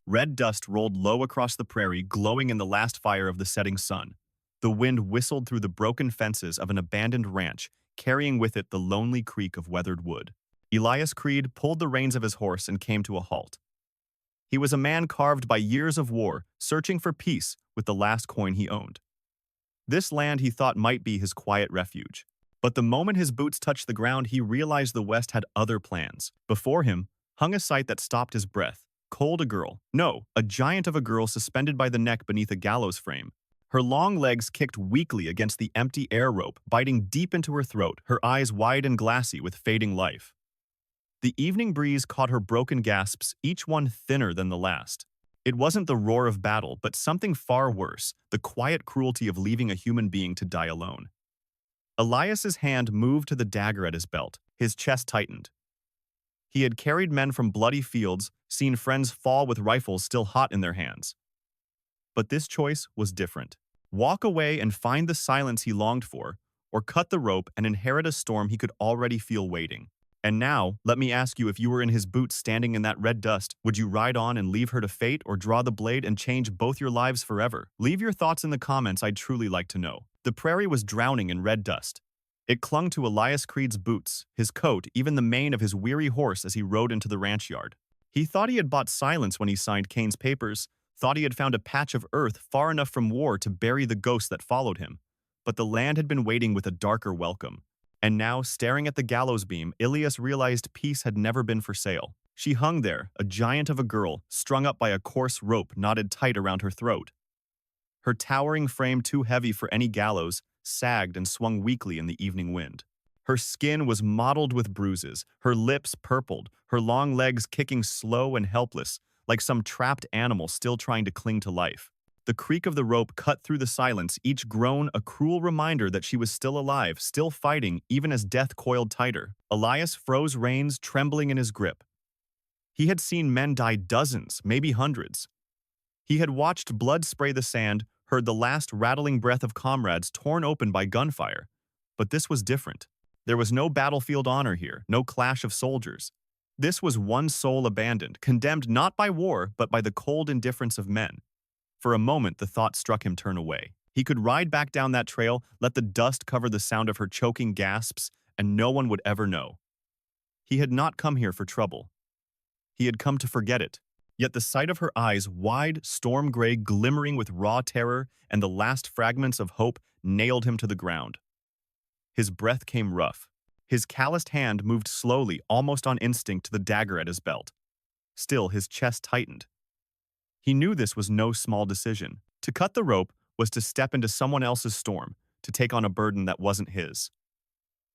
Red dust rolled low across the prairie, glowing in the last fire of the setting sun. The wind whistled through the broken fences of an abandoned ranch, carrying with it the lonely creak of weathered wood. Elias Creed pulled the reins of his horse and came to a halt. He was a man carved by years of war, searching for peace with the last coin he owned. This land he thought might be his quiet refuge. But the moment his boots touched the ground, he realized the West had other plans. Before him hung a sight that stopped his breath. Cold, a girl. No, a giant of a girl suspended by the neck beneath a gallows frame. Her long legs kicked weakly against the empty air rope, biting deep into her throat, her eyes wide and glassy with fading life. The evening breeze caught her broken gasps, each one thinner than the last. It wasn't the roar of battle, but something far worse, the quiet cruelty of leaving a human being to die alone. Elias's hand moved to the dagger at his belt. His chest tightened. He had carried men from bloody fields, seen friends fall with rifles still hot in their hands. But this choice was different. Walk away and find the silence he longed for, or cut the rope and inherit a storm he could already feel waiting. And now, let me ask you, if you were in his boots standing in that red dust, would you ride on and leave her to fate, or draw the blade and change both your lives forever? Leave your thoughts in the comments, I'd truly like to know. The prairie was drowning in red dust. It clung to Elias Creed's boots, his coat, even the mane of his weary horse as he rode into the ranch yard. He thought he had bought silence when he signed Kane's papers, thought he had found a patch of earth far enough from war to bury the ghost that followed him. But the land had been waiting with a darker welcome. And now, staring at the gallows beam, Elias realized peace had never been for sale. She hung there, a giant of a girl, strung up by a coarse rope knotted tight around her throat. Her towering frame, too heavy for any gallows, sagged and swung weakly in the evening wind. Her skin was mottled with bruises, her lips purpled, her long legs kicking slow and helpless, like some trapped animal still trying to cling to life. The creak of the rope cut through the silence, each groan a cruel reminder that she was still alive, still fighting, even as death coiled tighter. Elias froze reins, trembling in his grip. He had seen men die dozens, maybe hundreds. He had watched blood spray the sand, heard the last rattling breath of comrades torn open by gunfire. But this was different. There was no battlefield honor here, no clash of soldiers. This was one soul abandoned, condemned not by war, but by the cold indifference of men. For a moment, the thought struck him turn away. He could ride back down that trail, let the dust cover the sound of her choking gasps, and no one would ever know. He had not come here for trouble. He had come to forget it. Yet the sight of her eyes, wide, storm gray, glimmering with raw terror, and the last fragments of hope nailed him to the ground. His breath came rough. His calloused hand moved slowly, almost on instinct, to the dagger at his belt. Still, his chest tightened. He knew this was no small decision. To cut the rope was to step into someone else's storm, to take on a burden that wasn't his.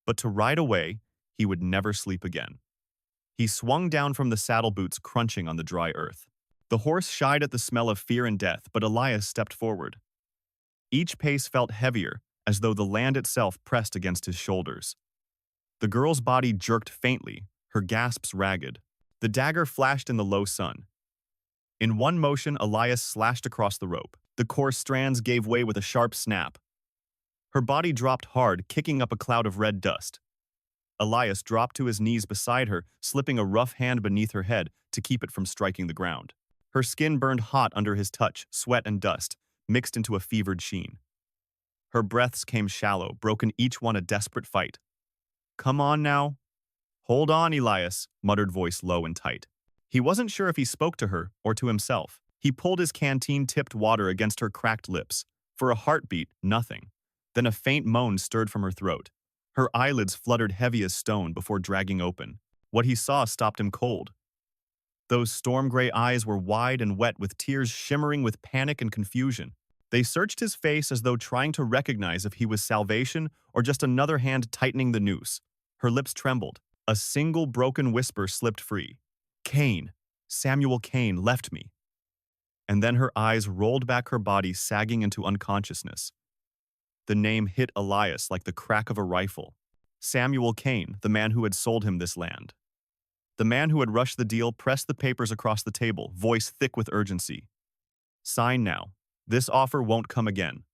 But to ride away, he would never sleep again. He swung down from the saddle boots, crunching on the dry earth. The horse shied at the smell of fear and death, but Elias stepped forward. Each pace felt heavier, as though the land itself pressed against his shoulders. The girl's body jerked faintly, her gasps ragged. The dagger flashed in the low sun. In one motion, Elias slashed across the rope. The coarse strands gave way with a sharp snap. Her body dropped hard, kicking up a cloud of red dust. Elias dropped to his knees beside her, slipping a rough hand beneath her head to keep it from striking the ground. Her skin burned hot under his touch, sweat and dust, mixed into a fevered sheen. Her breaths came shallow, broken, each one a desperate fight. "Come on now." "Hold on, Elias," muttered voice low and tight. He wasn't sure if he spoke to her or to himself. He pulled his canteen-tipped water against her cracked lips. For a heartbeat, nothing. Then a faint moan stirred from her throat. Her eyelids fluttered heavy as stone before dragging open. What he saw stopped him cold. Those storm-gray eyes were wide and wet, with tears shimmering with panic and confusion. They searched his face as though trying to recognize if he was salvation or just another hand tightening the noose. Her lips trembled. A single broken whisper slipped free. "Kane, Samuel Kane left me." And then her eyes rolled back, her body sagging into unconsciousness. The name hit Elias like the crack of a rifle. Samuel Kane, the man who had sold him this land. The man who had rushed the deal pressed the papers across the table, voice thick with urgency. "Sign now. This offer won't come again."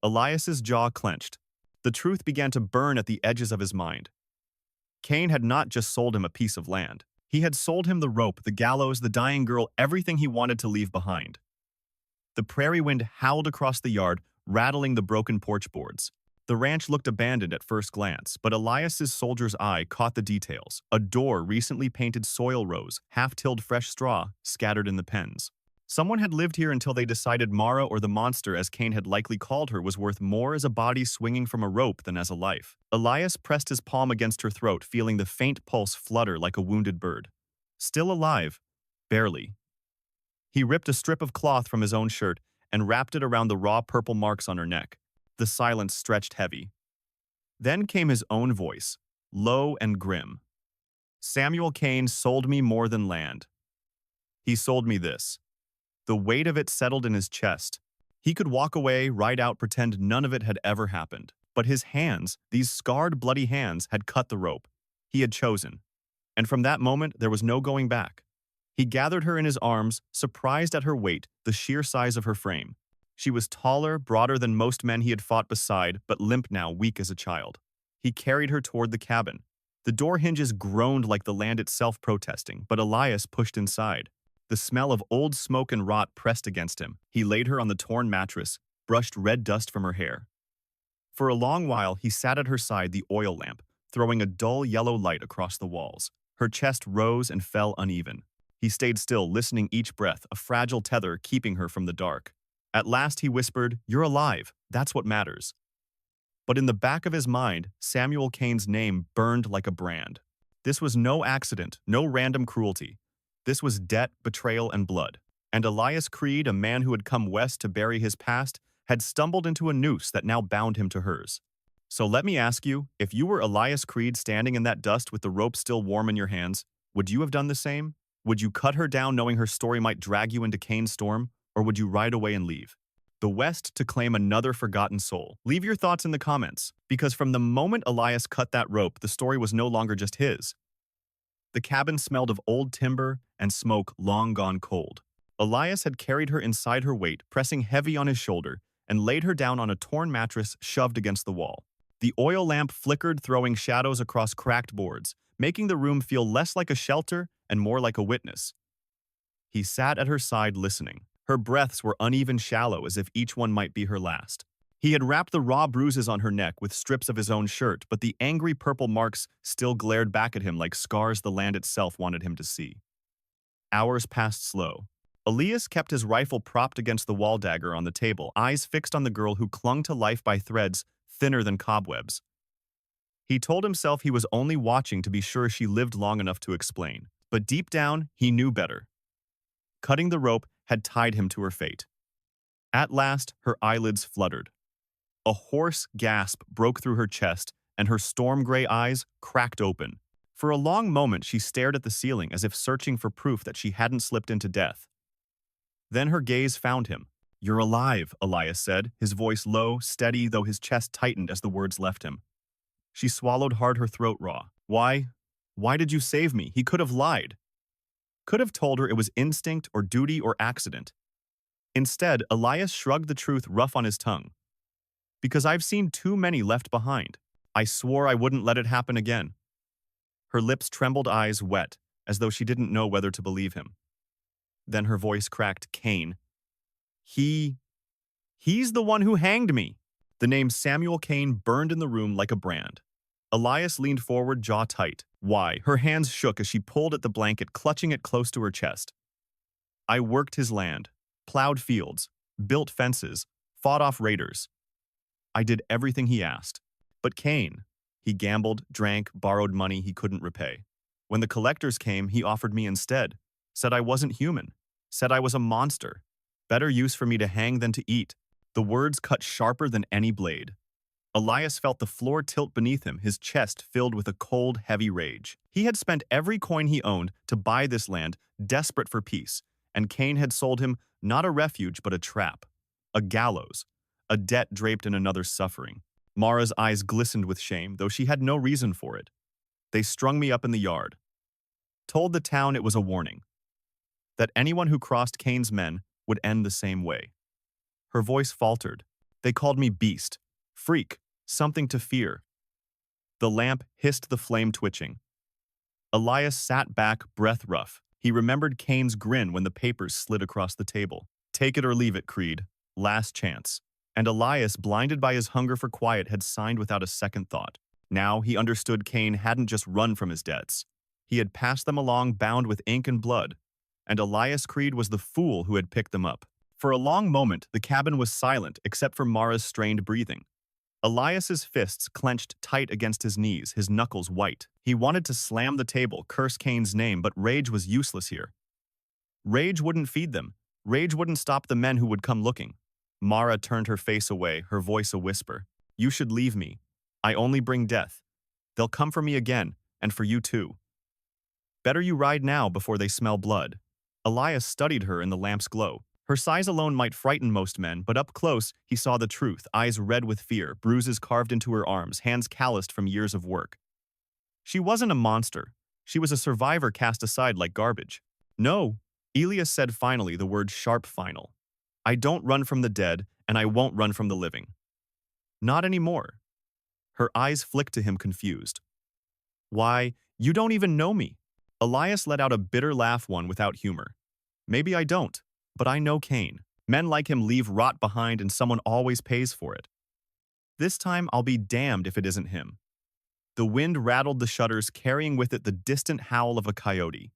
Elias's jaw clenched. The truth began to burn at the edges of his mind. Kane had not just sold him a piece of land. He had sold him the rope, the gallows, the dying girl, everything he wanted to leave behind. The prairie wind howled across the yard, rattling the broken porch boards. The ranch looked abandoned at first glance, but Elias's soldier's eye caught the details. A door, recently painted soil rows, half-tilled fresh straw, scattered in the pens. Someone had lived here until they decided Mara, or the monster as Cain had likely called her, was worth more as a body swinging from a rope than as a life. Elias pressed his palm against her throat, feeling the faint pulse flutter like a wounded bird. Still alive. Barely. He ripped a strip of cloth from his own shirt and wrapped it around the raw purple marks on her neck. The silence stretched heavy. Then came his own voice, low and grim. Samuel Cain sold me more than land. He sold me this. The weight of it settled in his chest. He could walk away, ride out, pretend none of it had ever happened. But his hands, these scarred, bloody hands, had cut the rope. He had chosen. And from that moment, there was no going back. He gathered her in his arms, surprised at her weight, the sheer size of her frame. She was taller, broader than most men he had fought beside, but limp now, weak as a child. He carried her toward the cabin. The door hinges groaned like the land itself protesting, but Elias pushed inside. The smell of old smoke and rot pressed against him. He laid her on the torn mattress, brushed red dust from her hair. For a long while, he sat at her side, the oil lamp, throwing a dull yellow light across the walls. Her chest rose and fell uneven. He stayed still, listening each breath, a fragile tether keeping her from the dark. At last he whispered, "You're alive. That's what matters." But in the back of his mind, Samuel Cain's name burned like a brand. This was no accident, no random cruelty. This was debt, betrayal, and blood. And Elias Creed, a man who had come west to bury his past, had stumbled into a noose that now bound him to hers. So let me ask you, if you were Elias Creed standing in that dust with the rope still warm in your hands, would you have done the same? Would you cut her down knowing her story might drag you into Cain's storm, or would you ride away and leave? The West to claim another forgotten soul. Leave your thoughts in the comments, because from the moment Elias cut that rope, the story was no longer just his. The cabin smelled of old timber and smoke long gone cold. Elias had carried her inside her weight, pressing heavy on his shoulder, and laid her down on a torn mattress shoved against the wall. The oil lamp flickered, throwing shadows across cracked boards, making the room feel less like a shelter and more like a witness. He sat at her side listening. Her breaths were uneven, shallow, as if each one might be her last. He had wrapped the raw bruises on her neck with strips of his own shirt, but the angry purple marks still glared back at him like scars the land itself wanted him to see. Hours passed slow. Elias kept his rifle propped against the wall dagger on the table, eyes fixed on the girl who clung to life by threads thinner than cobwebs. He told himself he was only watching to be sure she lived long enough to explain. But deep down, he knew better. Cutting the rope had tied him to her fate. At last, her eyelids fluttered. A hoarse gasp broke through her chest, and her storm-gray eyes cracked open. For a long moment, she stared at the ceiling as if searching for proof that she hadn't slipped into death. Then her gaze found him. "You're alive," Elias said, his voice low, steady, though his chest tightened as the words left him. She swallowed hard, her throat raw. Why? Why did you save me? He could have lied. Could have told her it was instinct or duty or accident. Instead, Elias shrugged the truth rough on his tongue. "Because I've seen too many left behind. I swore I wouldn't let it happen again." Her lips trembled, eyes wet, as though she didn't know whether to believe him. Then her voice cracked. "Cain. He's the one who hanged me." The name Samuel Cain burned in the room like a brand. Elias leaned forward, jaw tight. Why? Her hands shook as she pulled at the blanket, clutching it close to her chest. "I worked his land, plowed fields, built fences, fought off raiders. I did everything he asked. But Cain, he gambled, drank, borrowed money he couldn't repay. When the collectors came, he offered me instead, said I wasn't human, said I was a monster. Better use for me to hang than to eat." The words cut sharper than any blade. Elias felt the floor tilt beneath him, his chest filled with a cold, heavy rage. He had spent every coin he owned to buy this land, desperate for peace, and Cain had sold him not a refuge but a trap, a gallows, a debt draped in another's suffering. Mara's eyes glistened with shame, though she had no reason for it. "They strung me up in the yard. Told the town it was a warning, that anyone who crossed Cain's men would end the same way." Her voice faltered. "They called me beast, freak, something to fear." The lamp hissed, the flame twitching. Elias sat back, breath rough. He remembered Kane's grin when the papers slid across the table. Take it or leave it, Creed. Last chance. And Elias, blinded by his hunger for quiet, had signed without a second thought. Now he understood Kane hadn't just run from his debts. He had passed them along bound with ink and blood. And Elias Creed was the fool who had picked them up. For a long moment, the cabin was silent except for Mara's strained breathing. Elias's fists clenched tight against his knees, his knuckles white. He wanted to slam the table, curse Kane's name, but rage was useless here. Rage wouldn't feed them. Rage wouldn't stop the men who would come looking. Mara turned her face away, her voice a whisper. You should leave me. I only bring death. They'll come for me again, and for you too. Better you ride now before they smell blood. Elias studied her in the lamp's glow. Her size alone might frighten most men, but up close, he saw the truth, eyes red with fear, bruises carved into her arms, hands calloused from years of work. She wasn't a monster. She was a survivor cast aside like garbage. No, Elias said finally, the word sharp final. I don't run from the dead, and I won't run from the living. Not anymore. Her eyes flicked to him confused. Why, you don't even know me. Elias let out a bitter laugh, one without humor. Maybe I don't. But I know Kane. Men like him leave rot behind and someone always pays for it. This time I'll be damned if it isn't him. The wind rattled the shutters, carrying with it the distant howl of a coyote.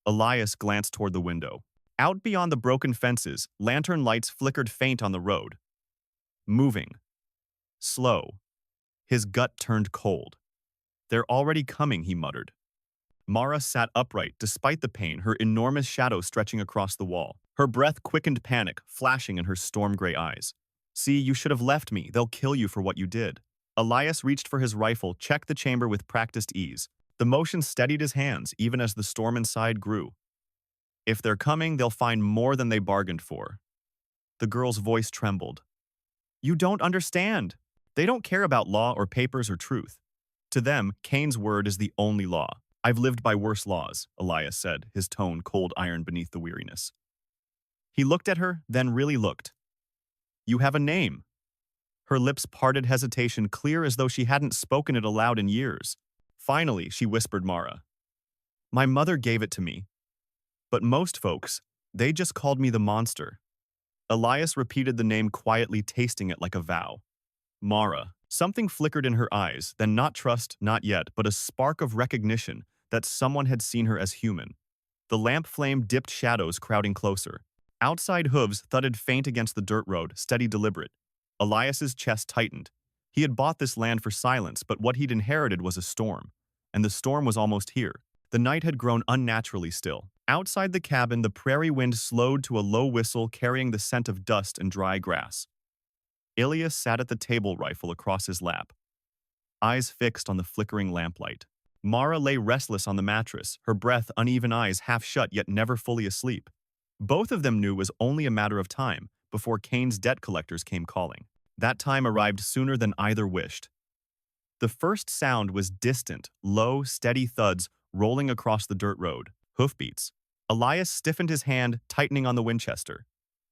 Elias glanced toward the window. Out beyond the broken fences, lantern lights flickered faint on the road. Moving. Slow. His gut turned cold. They're already coming, he muttered. Mara sat upright, despite the pain, her enormous shadow stretching across the wall. Her breath quickened panic, flashing in her storm-gray eyes. See, you should have left me. They'll kill you for what you did. Elias reached for his rifle, checked the chamber with practiced ease. The motion steadied his hands, even as the storm inside grew. If they're coming, they'll find more than they bargained for. The girl's voice trembled. You don't understand. They don't care about law or papers or truth. To them, Kane's word is the only law. I've lived by worse laws, Elias said, his tone cold iron beneath the weariness. He looked at her, then really looked. You have a name. Her lips parted, hesitation clear as though she hadn't spoken it aloud in years. Finally, she whispered Mara. My mother gave it to me. But most folks, they just called me the monster. Elias repeated the name quietly, tasting it like a vow. Mara. Something flickered in her eyes, then not trust, not yet, but a spark of recognition that someone had seen her as human. The lamp flame dipped, shadows crowding closer. Outside hooves thudded faint against the dirt road, steady, deliberate. Elias's chest tightened. He had bought this land for silence, but what he'd inherited was a storm. And the storm was almost here. The night had grown unnaturally still. Outside the cabin, the prairie wind slowed to a low whistle, carrying the scent of dust and dry grass. Elias sat at the table, rifle across his lap, eyes fixed on the flickering lamplight. Mara lay restless on the mattress, her breath, uneven, eyes half shut yet never fully asleep. Both of them knew it was only a matter of time before Kane's debt collectors came calling. That time arrived sooner than either wished. The first sound was distant, low, steady thuds rolling across the dirt road, hoofbeats. Elias stiffened his hand, tightening on the Winchester.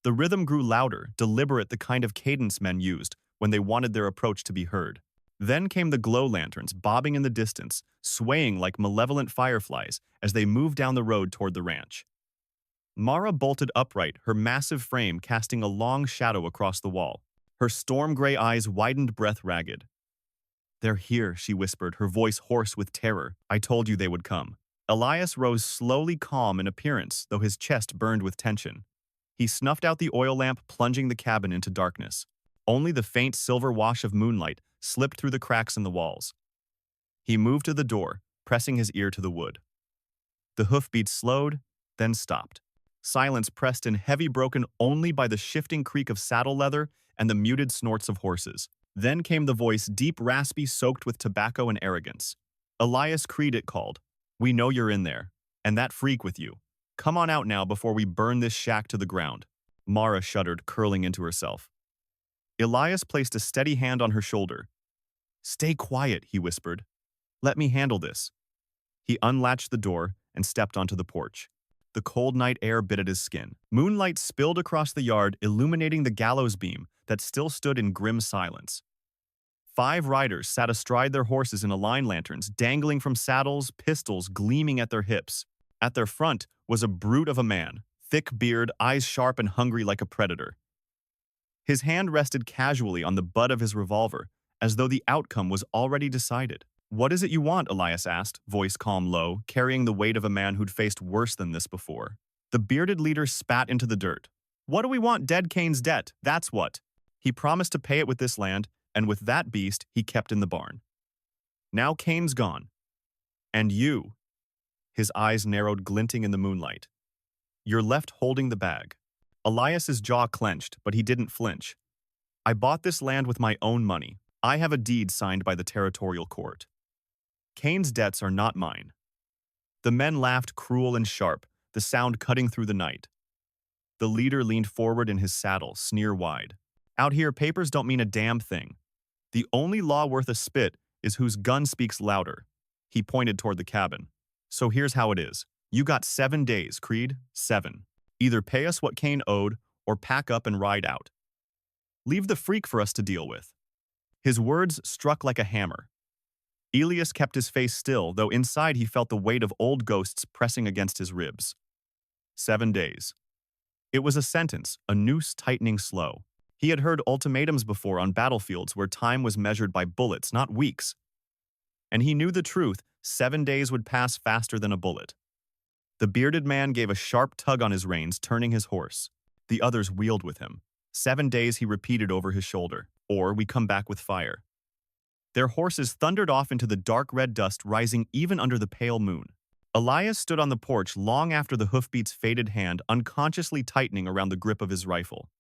The rhythm grew louder, deliberate, the kind of cadence men used when they wanted their approach to be heard. Then came the glow lanterns, bobbing in the distance, swaying like malevolent fireflies as they moved down the road toward the ranch. Mara bolted upright, her massive frame casting a long shadow across the wall. Her storm-gray eyes widened, breath ragged. They're here, she whispered, her voice hoarse with terror. I told you they would come. Elias rose slowly, calm in appearance, though his chest burned with tension. He snuffed out the oil lamp, plunging the cabin into darkness. Only the faint silver wash of moonlight slipped through the cracks in the walls. He moved to the door, pressing his ear to the wood. The hoofbeats slowed, then stopped. Silence pressed in heavy, broken only by the shifting creak of saddle leather and the muted snorts of horses. Then came the voice, deep, raspy, soaked with tobacco and arrogance. Elias Creed, it called. We know you're in there, and that freak with you. Come on out now before we burn this shack to the ground. Mara shuddered, curling into herself. Elias placed a steady hand on her shoulder. Stay quiet, he whispered. Let me handle this. He unlatched the door and stepped onto the porch. The cold night air bit at his skin. Moonlight spilled across the yard, illuminating the gallows beam that still stood in grim silence. 5 riders sat astride their horses in align lanterns, dangling from saddles, pistols gleaming at their hips. At their front was a brute of a man, thick beard, eyes sharp and hungry like a predator. His hand rested casually on the butt of his revolver, as though the outcome was already decided. "What is it you want?" Elias asked, voice calm low, carrying the weight of a man who'd faced worse than this before. The bearded leader spat into the dirt. "What do we want? Dead Cain's debt, that's what. He promised to pay it with this land, and with that beast he kept in the barn. Now Cain's gone. And you." His eyes narrowed, glinting in the moonlight. "You're left holding the bag." Elias's jaw clenched, but he didn't flinch. "I bought this land with my own money. I have a deed signed by the territorial court. Cain's debts are not mine." The men laughed, cruel and sharp, the sound cutting through the night. The leader leaned forward in his saddle, sneer wide. "Out here, papers don't mean a damn thing. The only law worth a spit is whose gun speaks louder." He pointed toward the cabin. "So here's how it is. You got 7 days, Creed. 7. Either pay us what Cain owed, or pack up and ride out. Leave the freak for us to deal with." His words struck like a hammer. Elias kept his face still, though inside he felt the weight of old ghosts pressing against his ribs. 7 days. It was a sentence, a noose tightening slow. He had heard ultimatums before on battlefields where time was measured by bullets, not weeks. And he knew the truth: 7 days would pass faster than a bullet. The bearded man gave a sharp tug on his reins, turning his horse. The others wheeled with him. 7 days, he repeated over his shoulder, or we come back with fire. Their horses thundered off into the dark red dust rising even under the pale moon. Elias stood on the porch long after the hoofbeats' faded hand unconsciously tightening around the grip of his rifle.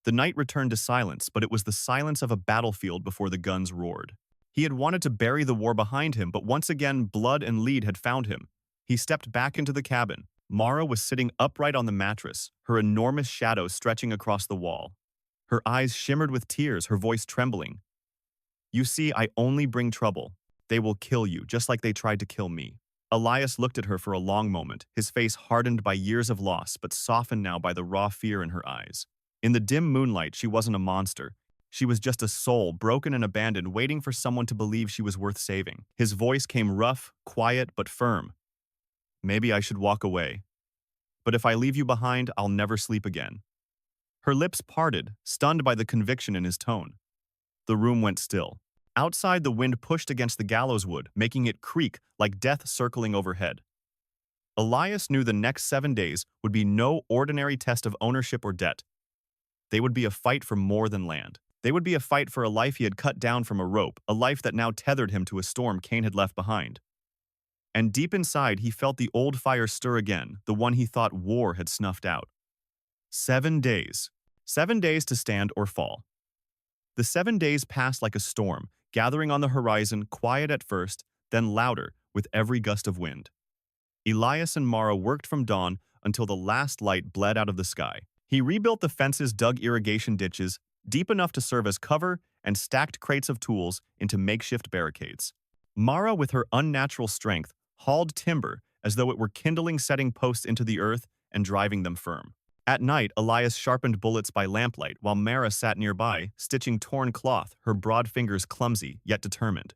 The night returned to silence, but it was the silence of a battlefield before the guns roared. He had wanted to bury the war behind him, but once again blood and lead had found him. He stepped back into the cabin. Mara was sitting upright on the mattress, her enormous shadow stretching across the wall. Her eyes shimmered with tears, her voice trembling. "You see, I only bring trouble. They will kill you, just like they tried to kill me." Elias looked at her for a long moment, his face hardened by years of loss, but softened now by the raw fear in her eyes. In the dim moonlight, she wasn't a monster. She was just a soul, broken and abandoned, waiting for someone to believe she was worth saving. His voice came rough, quiet, but firm. "Maybe I should walk away. But if I leave you behind, I'll never sleep again." Her lips parted, stunned by the conviction in his tone. The room went still. Outside, the wind pushed against the gallows wood, making it creak like death circling overhead. Elias knew the next 7 days would be no ordinary test of ownership or debt. They would be a fight for more than land. They would be a fight for a life he had cut down from a rope, a life that now tethered him to a storm Cain had left behind. And deep inside, he felt the old fire stir again, the one he thought war had snuffed out. 7 days. 7 days to stand or fall. The 7 days passed like a storm, gathering on the horizon, quiet at first, then louder with every gust of wind. Elias and Mara worked from dawn until the last light bled out of the sky. He rebuilt the fences, dug irrigation ditches, deep enough to serve as cover, and stacked crates of tools into makeshift barricades. Mara, with her unnatural strength, hauled timber as though it were kindling, setting posts into the earth and driving them firm. At night, Elias sharpened bullets by lamplight, while Mara sat nearby, stitching torn cloth, her broad fingers clumsy, yet determined.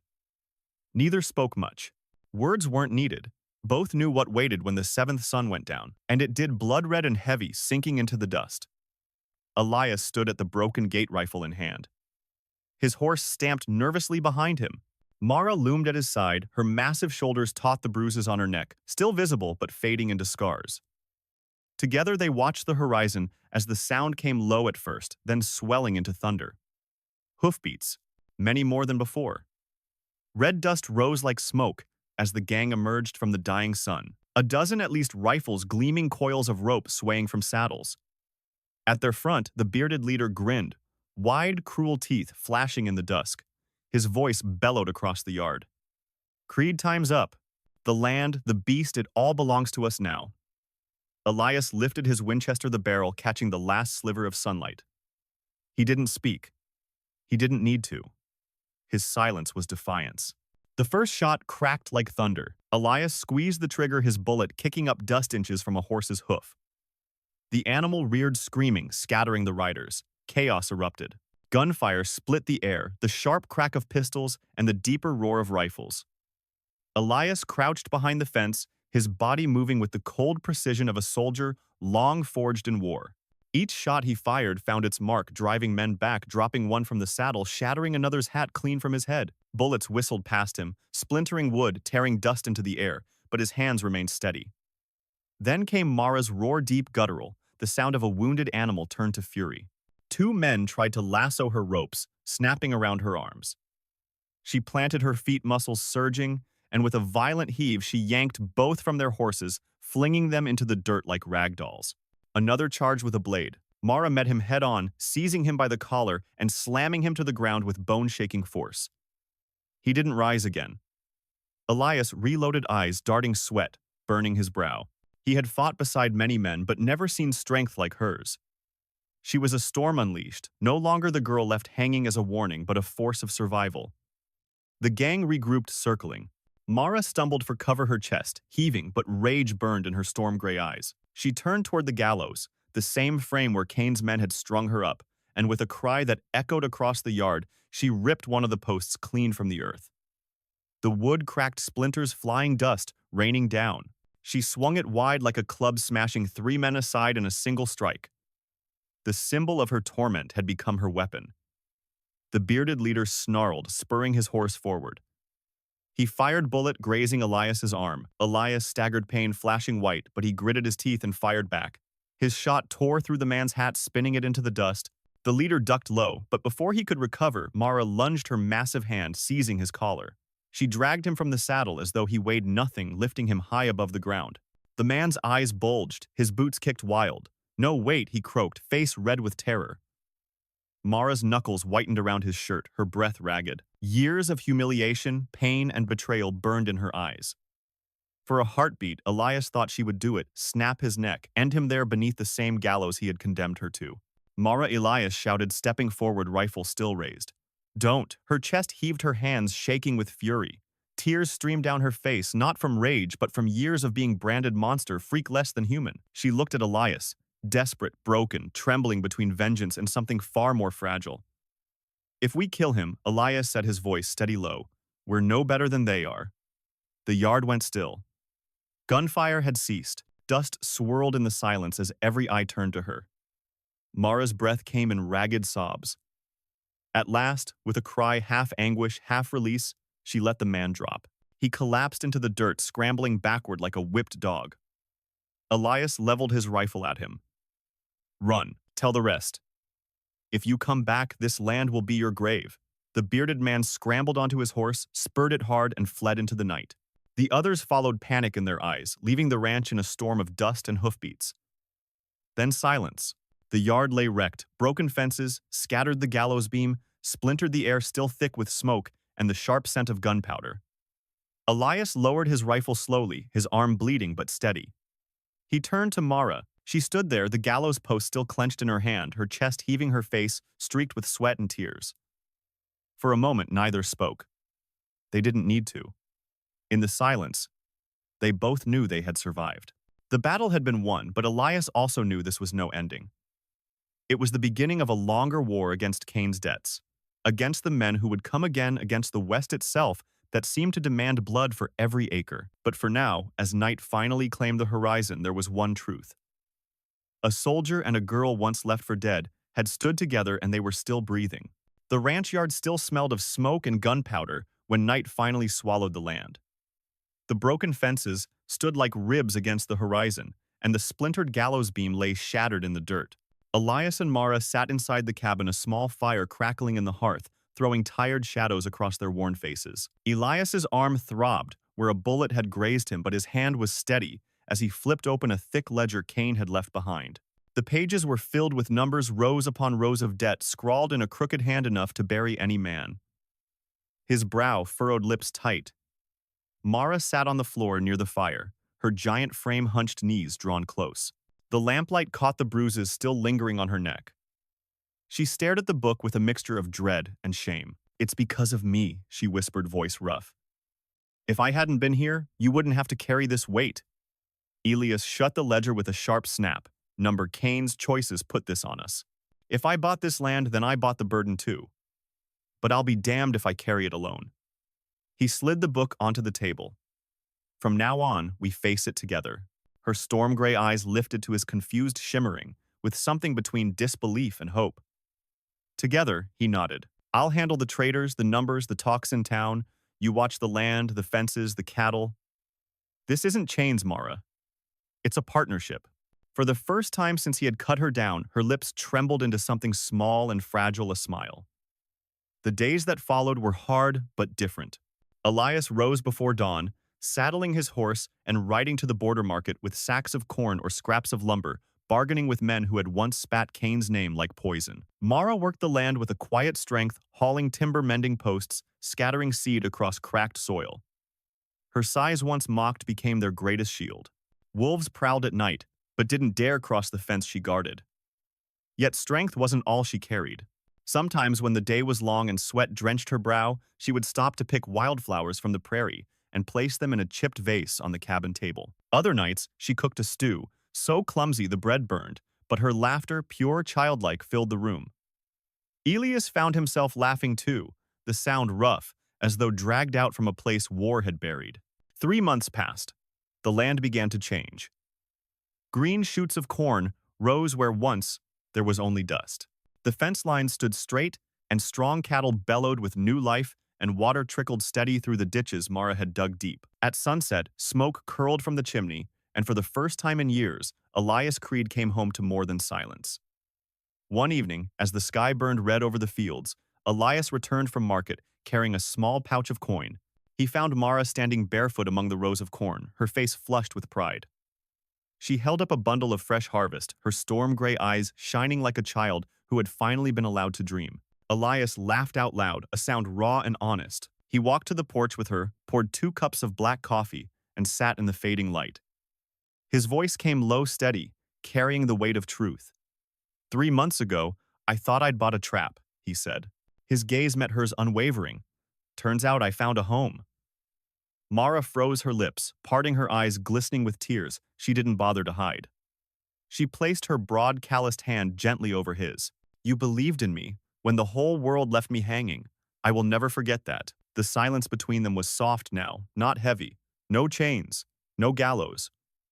Neither spoke much. Words weren't needed. Both knew what waited when the 7th sun went down, and it did, blood-red and heavy, sinking into the dust. Elias stood at the broken gate rifle in hand. His horse stamped nervously behind him. Mara loomed at his side, her massive shoulders taut the bruises on her neck, still visible but fading into scars. Together they watched the horizon as the sound came low at first, then swelling into thunder. Hoofbeats, many more than before. Red dust rose like smoke as the gang emerged from the dying sun, a dozen at least rifles, gleaming coils of rope swaying from saddles. At their front, the bearded leader grinned, wide, cruel teeth flashing in the dusk. His voice bellowed across the yard. "Creed, time's up. The land, the beast, it all belongs to us now." Elias lifted his Winchester, the barrel catching the last sliver of sunlight. He didn't speak. He didn't need to. His silence was defiance. The first shot cracked like thunder. Elias squeezed the trigger, his bullet kicking up dust inches from a horse's hoof. The animal reared screaming, scattering the riders. Chaos erupted. Gunfire split the air, the sharp crack of pistols and the deeper roar of rifles. Elias crouched behind the fence, his body moving with the cold precision of a soldier long forged in war. Each shot he fired found its mark, driving men back, dropping one from the saddle, shattering another's hat clean from his head. Bullets whistled past him, splintering wood, tearing dust into the air, but his hands remained steady. Then came Mara's roar-deep guttural, the sound of a wounded animal turned to fury. Two men tried to lasso her ropes, snapping around her arms. She planted her feet, muscles surging, and with a violent heave she yanked both from their horses, flinging them into the dirt like rag dolls. Another charge with a blade. Mara met him head-on, seizing him by the collar and slamming him to the ground with bone-shaking force. He didn't rise again. Elias reloaded, eyes darting sweat, burning his brow. He had fought beside many men but never seen strength like hers. She was a storm unleashed, no longer the girl left hanging as a warning but a force of survival. The gang regrouped, circling. Mara stumbled for cover, her chest heaving, but rage burned in her storm-gray eyes. She turned toward the gallows, the same frame where Cain's men had strung her up, and with a cry that echoed across the yard, she ripped one of the posts clean from the earth. The wood cracked, splinters flying, dust raining down. She swung it wide like a club, smashing three men aside in a single strike. The symbol of her torment had become her weapon. The bearded leader snarled, spurring his horse forward. He fired, bullet grazing Elias's arm. Elias staggered, pain flashing white, but he gritted his teeth and fired back. His shot tore through the man's hat, spinning it into the dust. The leader ducked low, but before he could recover, Mara lunged her massive hand, seizing his collar. She dragged him from the saddle as though he weighed nothing, lifting him high above the ground. The man's eyes bulged, his boots kicked wild. "No, wait," he croaked, face red with terror. Mara's knuckles whitened around his shirt, her breath ragged. Years of humiliation, pain, and betrayal burned in her eyes. For a heartbeat, Elias thought she would do it, snap his neck, end him there beneath the same gallows he had condemned her to. Mara, Elias shouted, stepping forward, rifle still raised. "Don't!" Her chest heaved, her hands shaking with fury. Tears streamed down her face, not from rage, but from years of being branded monster, freak less than human. She looked at Elias, desperate, broken, trembling between vengeance and something far more fragile. "If we kill him," Elias said, his voice steady low, "we're no better than they are." The yard went still. Gunfire had ceased. Dust swirled in the silence as every eye turned to her. Mara's breath came in ragged sobs. At last, with a cry half anguish, half release, she let the man drop. He collapsed into the dirt, scrambling backward like a whipped dog. Elias leveled his rifle at him. "Run, tell the rest. If you come back, this land will be your grave." The bearded man scrambled onto his horse, spurred it hard, and fled into the night. The others followed, panic in their eyes, leaving the ranch in a storm of dust and hoofbeats. Then silence. The yard lay wrecked, broken fences, scattered the gallows beam, splintered the air still thick with smoke and the sharp scent of gunpowder. Elias lowered his rifle slowly, his arm bleeding but steady. He turned to Mara. She stood there, the gallows post still clenched in her hand, her chest heaving, her face streaked with sweat and tears. For a moment, neither spoke. They didn't need to. In the silence, they both knew they had survived. The battle had been won, but Elias also knew this was no ending. It was the beginning of a longer war against Cain's debts, against the men who would come again, against the West itself that seemed to demand blood for every acre. But for now, as night finally claimed the horizon, there was one truth. A soldier and a girl once left for dead had stood together, and they were still breathing. The ranch yard still smelled of smoke and gunpowder when night finally swallowed the land. The broken fences stood like ribs against the horizon, and the splintered gallows beam lay shattered in the dirt. Elias and Mara sat inside the cabin, a small fire crackling in the hearth, throwing tired shadows across their worn faces. Elias's arm throbbed where a bullet had grazed him, but his hand was steady as he flipped open a thick ledger Cain had left behind. The pages were filled with numbers, rows upon rows of debt, scrawled in a crooked hand enough to bury any man. His brow furrowed, lips tight. Mara sat on the floor near the fire, her giant frame hunched, knees drawn close. The lamplight caught the bruises still lingering on her neck. She stared at the book with a mixture of dread and shame. "It's because of me," she whispered, voice rough. "If I hadn't been here, you wouldn't have to carry this weight." Elias shut the ledger with a sharp snap. "Number Cain's choices put this on us." If I bought this land, then I bought the burden too. But I'll be damned if I carry it alone. He slid the book onto the table. From now on, we face it together. Her storm gray eyes lifted to his confused shimmering, with something between disbelief and hope. Together, he nodded. I'll handle the traders, the numbers, the talks in town. You watch the land, the fences, the cattle. This isn't chains, Mara. It's a partnership. For the first time since he had cut her down, her lips trembled into something small and fragile, a smile. The days that followed were hard but different. Elias rose before dawn, saddling his horse and riding to the border market with sacks of corn or scraps of lumber, bargaining with men who had once spat Cain's name like poison. Mara worked the land with a quiet strength, hauling timber, mending posts, scattering seed across cracked soil. Her size, once mocked, became their greatest shield. Wolves prowled at night, but didn't dare cross the fence she guarded. Yet strength wasn't all she carried. Sometimes when the day was long and sweat drenched her brow, she would stop to pick wildflowers from the prairie and place them in a chipped vase on the cabin table. Other nights, she cooked a stew, so clumsy the bread burned, but her laughter, pure childlike, filled the room. Elias found himself laughing too, the sound rough, as though dragged out from a place war had buried. 3 months passed. The land began to change. Green shoots of corn rose where once there was only dust. The fence lines stood straight, and strong cattle bellowed with new life, and water trickled steady through the ditches Mara had dug deep. At sunset, smoke curled from the chimney, and for the first time in years, Elias Creed came home to more than silence. One evening, as the sky burned red over the fields, Elias returned from market, carrying a small pouch of coin. He found Mara standing barefoot among the rows of corn, her face flushed with pride. She held up a bundle of fresh harvest, her storm-gray eyes shining like a child who had finally been allowed to dream. Elias laughed out loud, a sound raw and honest. He walked to the porch with her, poured 2 cups of black coffee, and sat in the fading light. His voice came low, steady, carrying the weight of truth. 3 months ago, I thought I'd bought a trap, he said. His gaze met hers unwavering. Turns out I found a home. Mara froze her lips, parting her eyes glistening with tears she didn't bother to hide. She placed her broad, calloused hand gently over his. You believed in me, when the whole world left me hanging. I will never forget that. The silence between them was soft now, not heavy. No chains, no gallows.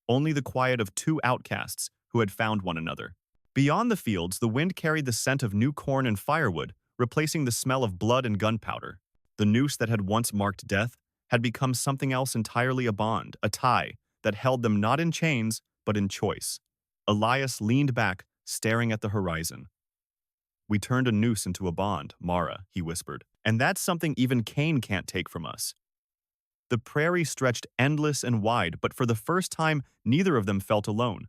Only the quiet of 2 outcasts who had found one another. Beyond the fields, the wind carried the scent of new corn and firewood, replacing the smell of blood and gunpowder. The noose that had once marked death had become something else entirely, a bond, a tie that held them not in chains, but in choice. Elias leaned back, staring at the horizon. We turned a noose into a bond, Mara, he whispered. And that's something even Cain can't take from us. The prairie stretched endless and wide, but for the first time, neither of them felt alone.